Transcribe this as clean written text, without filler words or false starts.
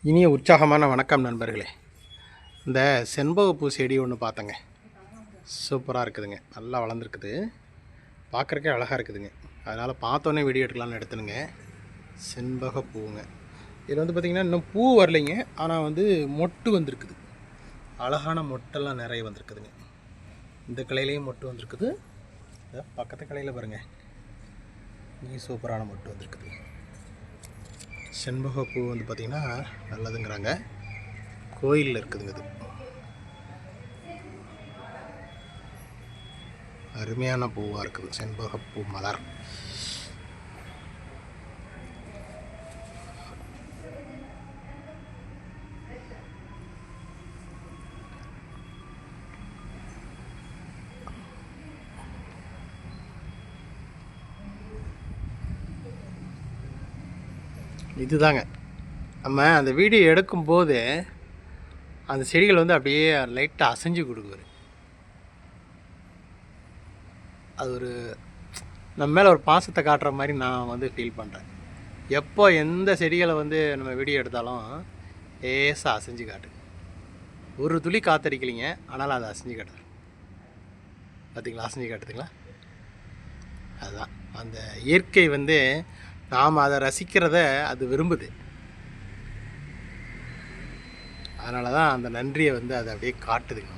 இனிய உற்சாகமான வணக்கம் நண்பர்களே. இந்த செண்பகப்பூ செடி ஒன்று பார்த்தேங்க. சூப்பராக இருக்குதுங்க, நல்லா வளர்ந்துருக்குது, பார்க்குறக்கே அழகாக இருக்குதுங்க. அதனால் பார்த்தோன்னே வீடியோ எடுக்கலான்னு எடுத்துனுங்க. செண்பகப்பூங்க, இதில் வந்து பார்த்திங்கன்னா இன்னும் பூ வரலைங்க, ஆனால் வந்து மொட்டு வந்திருக்குது. அழகான மொட்டெல்லாம் நிறைய வந்திருக்குதுங்க. இந்த கிளையிலையும் மொட்டு வந்திருக்குது, பக்கத்து கிளையில் பாருங்கள், இங்கே சூப்பரான மொட்டு வந்திருக்குது. செண்பகப்பூ வந்து பார்த்திங்கன்னா நல்லதுங்கிறாங்க, கோயிலில் இருக்குதுங்க. இது அருமையான பூவாக இருக்குது செண்பகப்பூ மலர். இதுதாங்க நம்ம அந்த வீடியோ எடுக்கும்போது அந்த செடிகள் வந்து அப்படியே லைட்டாக அசைஞ்சு கொடுக்குது. அது ஒரு நம்ம மேலே ஒரு பாசத்தை காட்டுற மாதிரி நான் வந்து ஃபீல் பண்ணுறேன். எப்போ எந்த செடிகளை வந்து நம்ம வீடியோ எடுத்தாலும் லேசாக அசைஞ்சு காட்டு, ஒரு துளி காத்தடிக்கலிங்க, ஆனாலும் அதை அசைஞ்சு காட்டுது. பார்த்திங்களா, அசைஞ்சு காட்டுதுங்களா? அதுதான் அந்த இயற்கை வந்து நாம் அதை ரசிக்கிறத அது விரும்புது. அதனால தான் அந்த நன்றியை வந்து அதை அப்படியே காட்டுதுங்க.